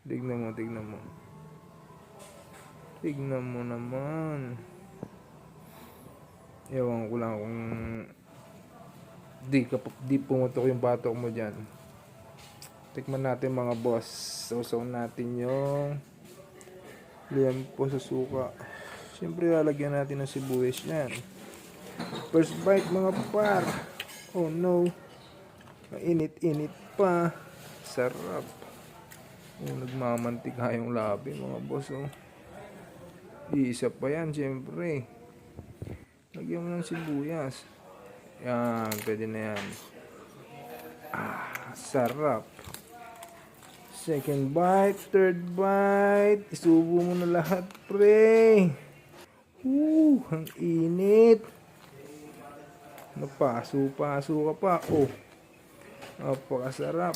Tignan mo, tignan mo. Tignan mo naman. Ewan ko lang kung di pumutok yung batok mo dyan. Tikman natin mga boss. Sausaw natin yung liempo sa suka. Siyempre lalagyan natin ng sibuyas yan. First bite mga par. Oh no. Mainit-init pa. Sarap. Oh, nagmamantika yung labi mga boss. Oh. Isa pa yan siyempre. Lagyan mo ng sibuyas. Yan, pwede na yan. Sarap. Second bite, third bite. Isubo mo na lahat, pre. Ang init. Napaso-paso ka pa. Oh, napakasarap.